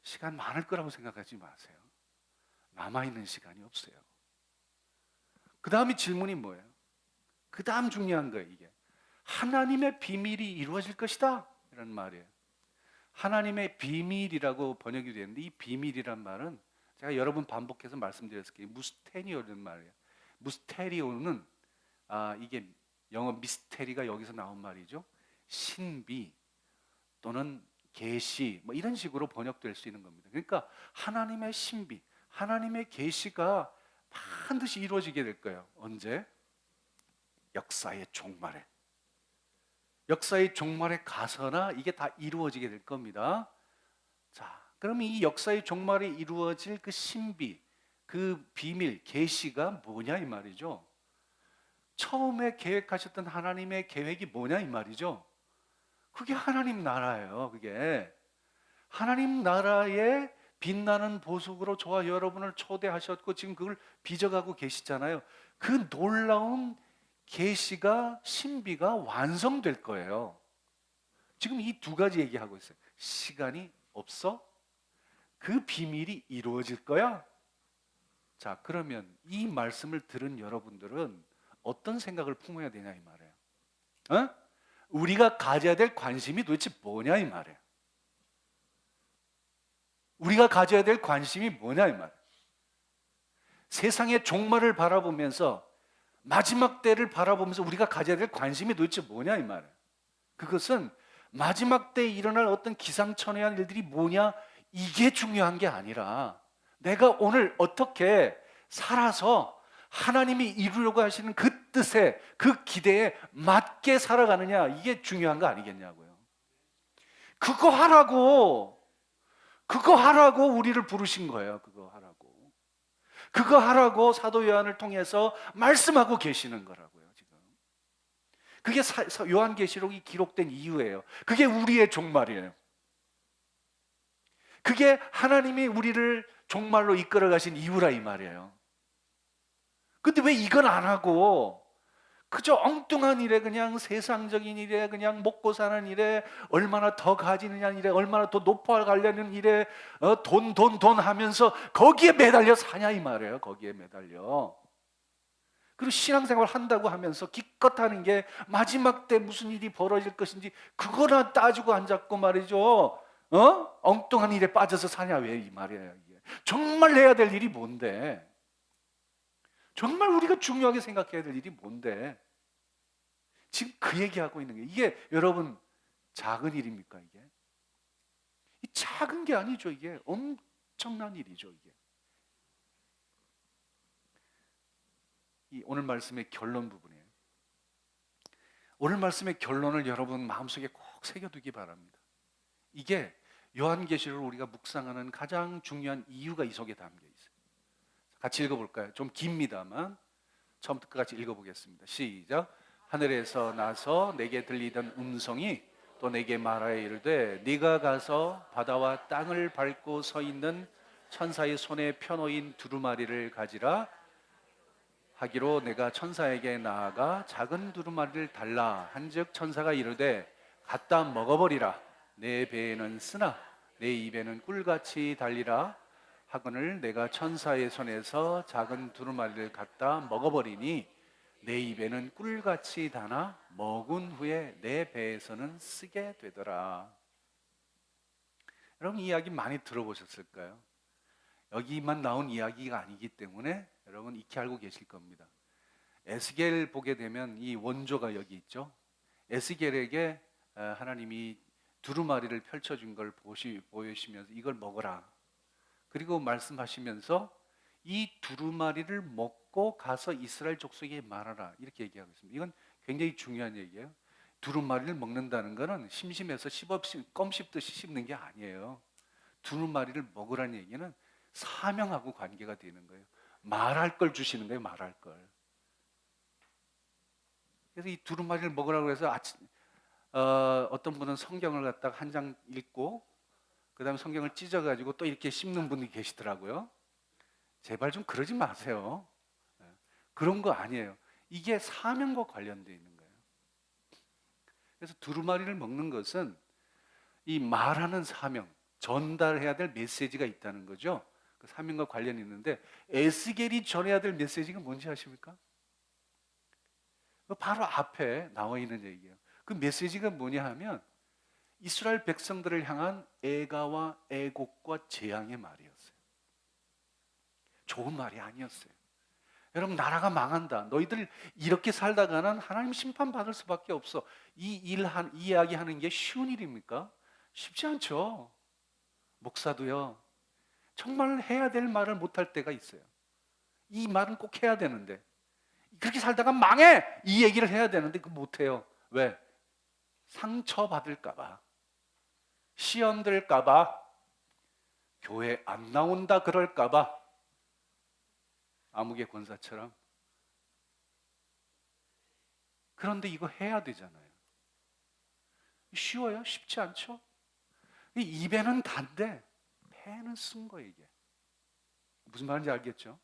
[SPEAKER 1] 시간 많을 거라고 생각하지 마세요. 남아있는 시간이 없어요. 그 다음에 질문이 뭐예요? 그 다음 중요한 거예요, 이게. 하나님의 비밀이 이루어질 것이다. 이런 말이에요. 하나님의 비밀이라고 번역이 되는데 이 비밀이란 말은 제가 여러 번 반복해서 말씀드렸을게요. 무스테리오라는 말이에요. 무스테리오는 이게 영어 미스테리가 여기서 나온 말이죠. 신비 또는 계시 뭐 이런 식으로 번역될 수 있는 겁니다. 그러니까 하나님의 신비, 하나님의 계시가 반드시 이루어지게 될 거예요. 언제? 역사의 종말에. 역사의 종말에 가서나 이게 다 이루어지게 될 겁니다. 자, 그럼 이 역사의 종말이 이루어질 그 신비, 그 비밀, 계시가 뭐냐 이 말이죠. 처음에 계획하셨던 하나님의 계획이 뭐냐 이 말이죠. 그게 하나님 나라예요. 그게 하나님 나라의 빛나는 보석으로 저와 여러분을 초대하셨고 지금 그걸 빚어가고 계시잖아요. 그 놀라운 계시가 신비가 완성될 거예요. 지금 이 두 가지 얘기하고 있어요. 시간이 없어? 그 비밀이 이루어질 거야? 자, 그러면 이 말씀을 들은 여러분들은 어떤 생각을 품어야 되냐 이 말이에요. 어? 우리가 가져야 될 관심이 도대체 뭐냐 이 말이에요. 우리가 가져야 될 관심이 뭐냐 이 말이에요. 세상의 종말을 바라보면서 마지막 때를 바라보면서 우리가 가져야 될 관심이 도대체 뭐냐 이 말이에요. 그것은 마지막 때에 일어날 어떤 기상천외한 일들이 뭐냐 이게 중요한 게 아니라 내가 오늘 어떻게 살아서 하나님이 이루려고 하시는 그 뜻에 그 기대에 맞게 살아가느냐 이게 중요한 거 아니겠냐고요. 그거 하라고 우리를 부르신 거예요. 그거 하라고 사도 요한을 통해서 말씀하고 계시는 거라고요. 지금 그게 요한계시록이 기록된 이유예요. 그게 우리의 종말이에요. 그게 하나님이 우리를 종말로 이끌어 가신 이유라 이 말이에요. 근데 왜 이건 안 하고 그저 엉뚱한 일에 그냥 세상적인 일에 그냥 먹고 사는 일에 얼마나 더 가지느냐 일에 얼마나 더 높아가려는 일에 돈 하면서 거기에 매달려 사냐 이 말이에요. 거기에 매달려. 그리고 신앙생활 한다고 하면서 기껏 하는 게 마지막 때 무슨 일이 벌어질 것인지 그거나 따지고 앉았고 말이죠. 엉뚱한 일에 빠져서 사냐 왜 이 말이에요. 이게. 정말 해야 될 일이 뭔데? 정말 우리가 중요하게 생각해야 될 일이 뭔데? 지금 그 얘기하고 있는 게 이게 여러분 작은 일입니까 이게? 이 작은 게 아니죠. 이게 엄청난 일이죠. 이게. 이 오늘 말씀의 결론 부분이에요. 오늘 말씀의 결론을 여러분 마음속에 꼭 새겨두기 바랍니다. 이게 요한계시록을 우리가 묵상하는 가장 중요한 이유가 이 속에 담겨 있어요. 같이 읽어볼까요? 좀 깁니다만 처음부터 끝까지 읽어보겠습니다. 시작. 하늘에서 나서 내게 들리던 음성이 또 내게 말하여 이르되 네가 가서 바다와 땅을 밟고 서 있는 천사의 손에 펴놓인 두루마리를 가지라 하기로 내가 천사에게 나아가 작은 두루마리를 달라 한즉 천사가 이르되 갖다 먹어버리라. 내 배에는 쓰나 내 입에는 꿀같이 달리라 하거늘 내가 천사의 손에서 작은 두루마리를 갖다 먹어버리니 내 입에는 꿀같이 다나 먹은 후에 내 배에서는 쓰게 되더라. 여러분 이 이야기 많이 들어보셨을까요? 여기만 나온 이야기가 아니기 때문에 여러분 익히 알고 계실 겁니다. 에스겔 보게 되면 이 원조가 여기 있죠. 에스겔에게 하나님이 두루마리를 펼쳐준 걸 보여주시면서 이걸 먹어라. 그리고 말씀하시면서 이 두루마리를 먹고 가서 이스라엘 족속에게 말하라 이렇게 얘기하고 있습니다. 이건 굉장히 중요한 얘기예요. 두루마리를 먹는다는 것은 심심해서 껌 씹듯이 씹는 게 아니에요. 두루마리를 먹으라는 얘기는 사명하고 관계가 되는 거예요. 말할 걸 주시는 거예요. 말할 걸. 그래서 이 두루마리를 먹으라고 해서 어떤 분은 성경을 갖다가 한 장 읽고 그 다음에 성경을 찢어가지고 또 이렇게 씹는 분이 계시더라고요. 제발 좀 그러지 마세요. 그런 거 아니에요. 이게 사명과 관련되어 있는 거예요. 그래서 두루마리를 먹는 것은 이 말하는 사명, 전달해야 될 메시지가 있다는 거죠. 그 사명과 관련이 있는데 에스겔이 전해야 될 메시지가 뭔지 아십니까? 바로 앞에 나와 있는 얘기예요. 그 메시지가 뭐냐 하면 이스라엘 백성들을 향한 애가와 애곡과 재앙의 말이었어요. 좋은 말이 아니었어요. 여러분 나라가 망한다. 너희들 이렇게 살다가는 하나님 심판받을 수밖에 없어. 이 이야기 하는 게 쉬운 일입니까? 쉽지 않죠. 목사도요. 정말 해야 될 말을 못할 때가 있어요. 이 말은 꼭 해야 되는데 그렇게 살다가 망해! 이 얘기를 해야 되는데 그거 못해요. 왜? 상처받을까 봐. 시험 들까 봐. 교회 안 나온다 그럴까 봐. 암흑의 권사처럼. 그런데 이거 해야 되잖아요. 쉬워요? 쉽지 않죠? 입에는 단데 배는 쓴 거예요 이게. 무슨 말인지 알겠죠?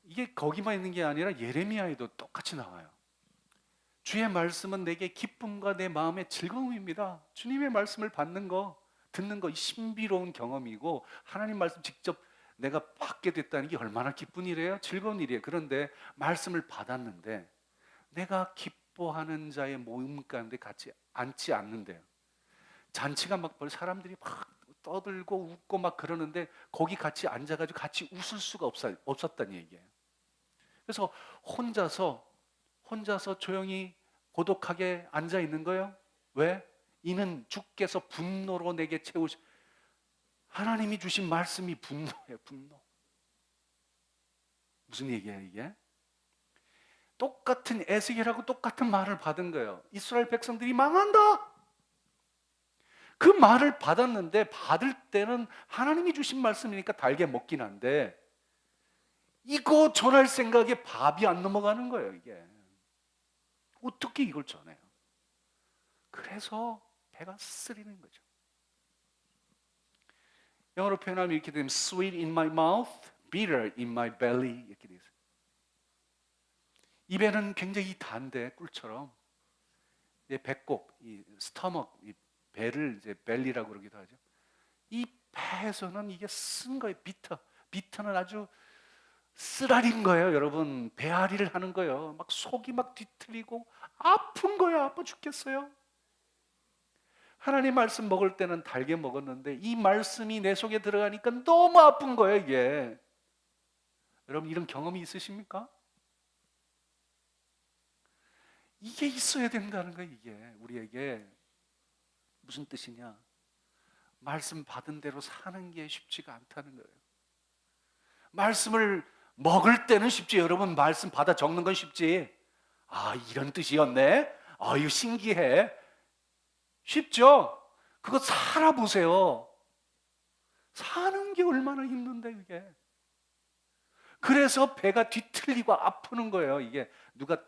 [SPEAKER 1] 이게 거기만 있는 게 아니라 예레미야에도 똑같이 나와요. 주의 말씀은 내게 기쁨과 내 마음의 즐거움입니다. 주님의 말씀을 받는 거, 듣는 거 신비로운 경험이고, 하나님 말씀 직접 내가 받게 됐다는 게 얼마나 기쁜 일이에요? 즐거운 일이에요. 그런데 말씀을 받았는데 내가 기뻐하는 자의 모임 가운데 같이 앉지 않는데요. 잔치가 막 사람들이 막 떠들고 웃고 막 그러는데 거기 같이 앉아가지고 같이 웃을 수가 없었다는 얘기예요. 그래서 혼자서 조용히 고독하게 앉아 있는 거예요. 왜? 이는 주께서 분노로 내게 채우시. 하나님이 주신 말씀이 분노예요. 분노. 무슨 얘기예요 이게? 똑같은 에스겔하고 똑같은 말을 받은 거예요. 이스라엘 백성들이 망한다. 그 말을 받았는데 받을 때는 하나님이 주신 말씀이니까 달게 먹긴 한데 이거 전할 생각에 밥이 안 넘어가는 거예요 이게. 어떻게 이걸 전해요? 그래서 배가 쓰리는 거죠. 영어로 표현하면 이렇게 되면 sweet in my mouth, bitter in my belly 이렇게 되어 있어요. 입에는 굉장히 단데 꿀처럼 배꼽, 이 스토먹, 이 배를 이제 벨리라고 그러기도 하죠. 이 배에서는 이게 쓴 거예요. 비터는 아주 쓰라린 거예요. 여러분 배앓이를 하는 거예요. 막 속이 막 뒤틀리고 아픈 거예요. 아파 죽겠어요. 하나님 말씀 먹을 때는 달게 먹었는데 이 말씀이 내 속에 들어가니까 너무 아픈 거예요 이게. 여러분 이런 경험이 있으십니까? 이게 있어야 된다는 거예요 이게. 우리에게 무슨 뜻이냐, 말씀 받은 대로 사는 게 쉽지가 않다는 거예요. 말씀을 먹을 때는 쉽지. 여러분 말씀 받아 적는 건 쉽지. 아 이런 뜻이었네. 아 이거 신기해. 쉽죠? 그거 살아보세요. 사는 게 얼마나 힘든데 그게. 그래서 배가 뒤틀리고 아프는 거예요. 이게 누가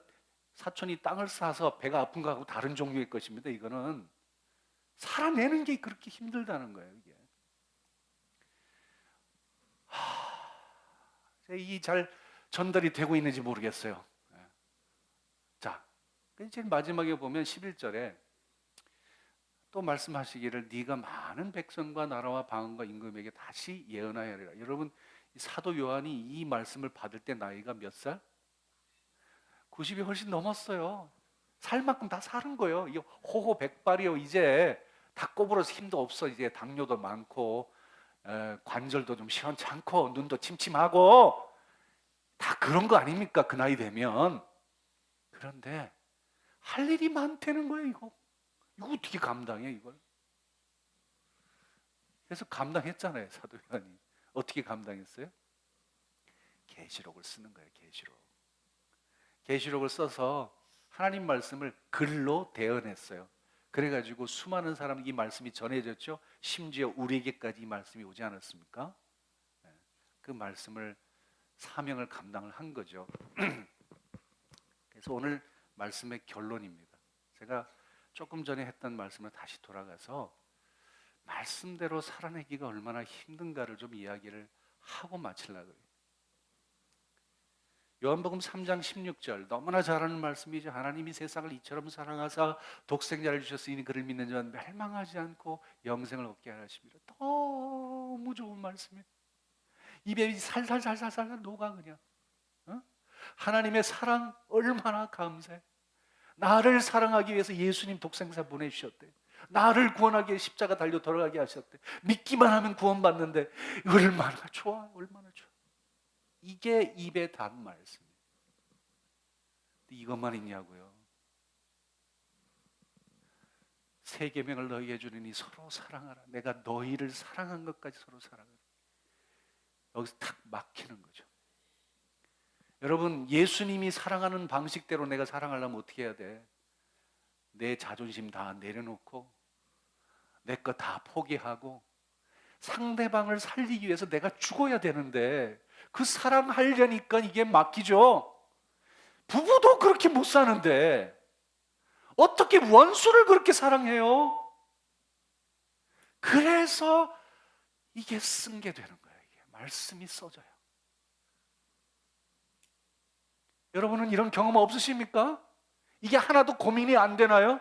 [SPEAKER 1] 사촌이 땅을 사서 배가 아픈 거하고 다른 종류의 것입니다. 이거는 살아내는 게 그렇게 힘들다는 거예요. 이게 이 잘 전달이 되고 있는지 모르겠어요. 자, 제일 마지막에 보면 11절에 또 말씀하시기를 네가 많은 백성과 나라와 방언과 임금에게 다시 예언하여라. 여러분 사도 요한이 이 말씀을 받을 때 나이가 몇 살? 90이 훨씬 넘었어요. 살 만큼 다 사는 거예요. 이게 호호 백발이요. 이제 다 꼬부러서 힘도 없어. 이제 당뇨도 많고 관절도 좀 시원찮고 눈도 침침하고 다 그런 거 아닙니까? 그 나이 되면. 그런데 할 일이 많다는 거예요. 이거 어떻게 감당해 이걸? 그래서 감당했잖아요. 사도 요한이. 어떻게 감당했어요? 계시록을 쓰는 거예요. 계시록을 써서 하나님 말씀을 글로 대언했어요. 그래가지고 수많은 사람 이 말씀이 전해졌죠. 심지어 우리에게까지 이 말씀이 오지 않았습니까? 그 말씀을 사명을 감당을 한 거죠. 그래서 오늘 말씀의 결론입니다. 제가 조금 전에 했던 말씀을 다시 돌아가서 말씀대로 살아내기가 얼마나 힘든가를 좀 이야기를 하고 마치려고 해요. 요한복음 3장 16절 너무나 잘 아는 말씀이죠. 하나님이 세상을 이처럼 사랑하사 독생자를 주셨으니 그를 믿는 자는 멸망하지 않고 영생을 얻게 하십니다. 너무 좋은 말씀이에요. 입에 살살살살살 녹아 그냥. 하나님의 사랑 얼마나 감사해. 나를 사랑하기 위해서 예수님 독생자 보내주셨대. 나를 구원하기 위해 십자가 달려 돌아가게 하셨대. 믿기만 하면 구원받는데 얼마나 좋아, 얼마나 좋아. 이게 입에 단 말씀이에요. 이것만 있냐고요. 세 계명을 너희에게 주리니 서로 사랑하라. 내가 너희를 사랑한 것까지 서로 사랑하라. 여기서 탁 막히는 거죠. 여러분 예수님이 사랑하는 방식대로 내가 사랑하려면 어떻게 해야 돼? 내 자존심 다 내려놓고 내 것 다 포기하고 상대방을 살리기 위해서 내가 죽어야 되는데 그 사랑하려니까 이게 막히죠. 부부도 그렇게 못 사는데 어떻게 원수를 그렇게 사랑해요? 그래서 이게 쓴 게 되는 거예요. 이게 말씀이 써져요. 여러분은 이런 경험 없으십니까? 이게 하나도 고민이 안 되나요?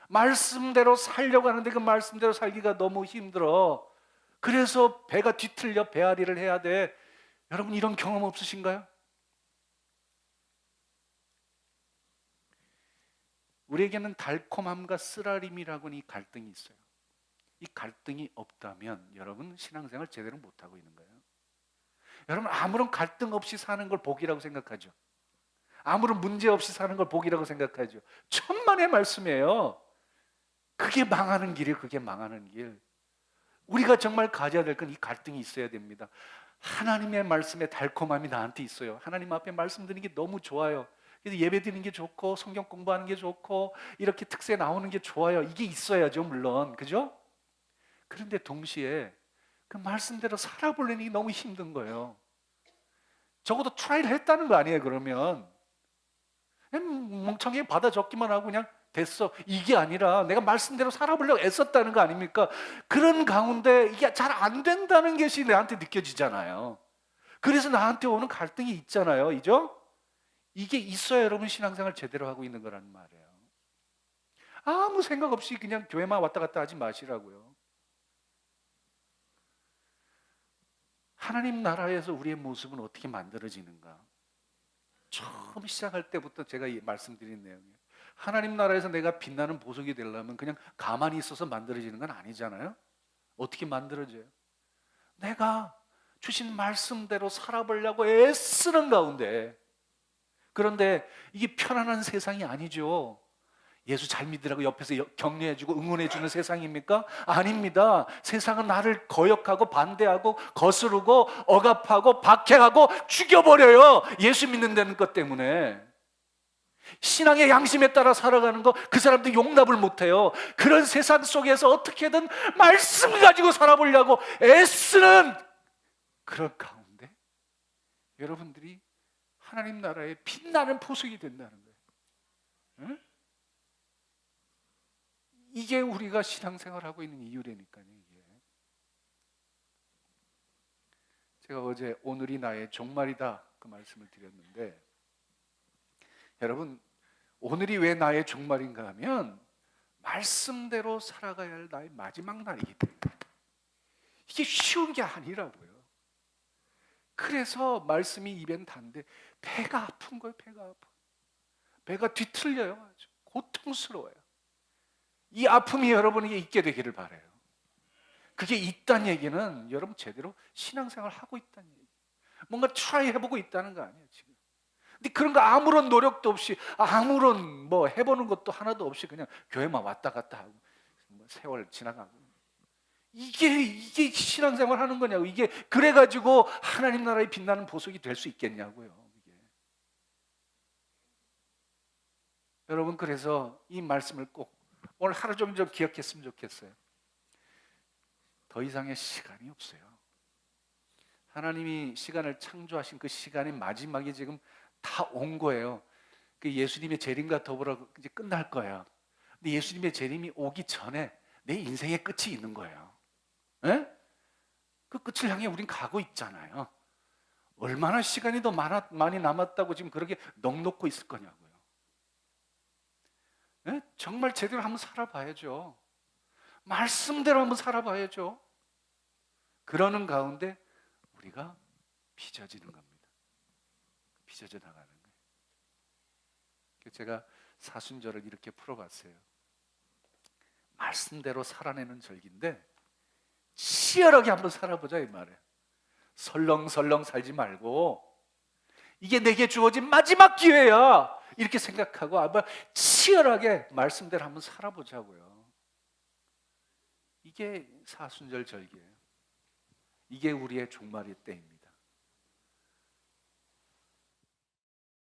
[SPEAKER 1] 말씀대로 살려고 하는데 그 말씀대로 살기가 너무 힘들어. 그래서 배가 뒤틀려 배앓이를 해야 돼. 여러분 이런 경험 없으신가요? 우리에게는 달콤함과 쓰라림이라고는 이 갈등이 있어요. 이 갈등이 없다면 여러분 신앙생활 제대로 못하고 있는 거예요. 여러분 아무런 갈등 없이 사는 걸 복이라고 생각하죠. 아무런 문제 없이 사는 걸 복이라고 생각하죠. 천만의 말씀이에요. 그게 망하는 길이에요. 그게 망하는 길. 우리가 정말 가져야 될 건 이 갈등이 있어야 됩니다. 하나님의 말씀의 달콤함이 나한테 있어요. 하나님 앞에 말씀 드리는 게 너무 좋아요. 그래서 예배 드리는 게 좋고 성경 공부하는 게 좋고 이렇게 특세 나오는 게 좋아요. 이게 있어야죠 물론. 그죠? 그런데 동시에 그 말씀대로 살아보려니 너무 힘든 거예요. 적어도 트라이를 했다는 거 아니에요 그러면. 그냥 멍청하게 받아 적기만 하고 그냥 됐어. 이게 아니라 내가 말씀대로 살아보려고 애썼다는 거 아닙니까? 그런 가운데 이게 잘 안 된다는 것이 나한테 느껴지잖아요. 그래서 나한테 오는 갈등이 있잖아요. 이죠? 이게 있어야 여러분 신앙생활 제대로 하고 있는 거란 말이에요. 아무 생각 없이 그냥 교회만 왔다 갔다 하지 마시라고요. 하나님 나라에서 우리의 모습은 어떻게 만들어지는가? 처음 시작할 때부터 제가 말씀드린 내용이에요. 하나님 나라에서 내가 빛나는 보석이 되려면 그냥 가만히 있어서 만들어지는 건 아니잖아요. 어떻게 만들어져요? 내가 주신 말씀대로 살아보려고 애쓰는 가운데, 그런데 이게 편안한 세상이 아니죠. 예수 잘 믿으라고 옆에서 격려해주고 응원해주는 세상입니까? 아닙니다. 세상은 나를 거역하고 반대하고 거스르고 억압하고 박해하고 죽여버려요. 예수 믿는다는 것 때문에. 신앙의 양심에 따라 살아가는 거 그 사람들 용납을 못해요. 그런 세상 속에서 어떻게든 말씀 가지고 살아보려고 애쓰는 그런 가운데 여러분들이 하나님 나라의 빛나는 보석이 된다는 거예요. 응? 이게 우리가 신앙생활하고 있는 이유라니까요. 이게. 제가 어제 오늘이 나의 종말이다 그 말씀을 드렸는데 여러분 오늘이 왜 나의 종말인가 하면 말씀대로 살아가야 할 나의 마지막 날이기 때문에 이게 쉬운 게 아니라고요. 그래서 말씀이 입엔 단데 배가 아픈 거예요. 배가 아파. 배가 뒤틀려요. 아주 고통스러워요. 이 아픔이 여러분에게 있게 되기를 바라요. 그게 있다는 얘기는 여러분 제대로 신앙생활을 하고 있다는 얘기예요. 뭔가 트라이 해보고 있다는 거 아니에요 지금. 근데 그런 거 아무런 노력도 없이 아무런 뭐 해보는 것도 하나도 없이 그냥 교회만 왔다 갔다 하고 뭐 세월 지나가고 이게 신앙생활 하는 거냐고. 이게 그래가지고 하나님 나라에 빛나는 보석이 될 수 있겠냐고요. 이게. 여러분 그래서 이 말씀을 꼭 오늘 하루 좀 기억했으면 좋겠어요. 더 이상의 시간이 없어요. 하나님이 시간을 창조하신 그 시간의 마지막이 지금 다 온 거예요. 그 예수님의 재림과 더불어 이제 끝날 거예요. 근데 예수님의 재림이 오기 전에 내 인생의 끝이 있는 거예요. 에? 그 끝을 향해 우린 가고 있잖아요. 얼마나 시간이 더 많이 남았다고 지금 그렇게 넋놓고 있을 거냐고요. 에? 정말 제대로 한번 살아봐야죠. 말씀대로 한번 살아봐야죠. 그러는 가운데 우리가 빚어지는 겁니다. 빚어져 나가는 거예요. 제가 사순절을 이렇게 풀어봤어요. 말씀대로 살아내는 절기인데 치열하게 한번 살아보자 이 말이에요. 설렁설렁 살지 말고 이게 내게 주어진 마지막 기회야 이렇게 생각하고 아마 치열하게 말씀대로 한번 살아보자고요. 이게 사순절 절기예요. 이게 우리의 종말의 때입니다.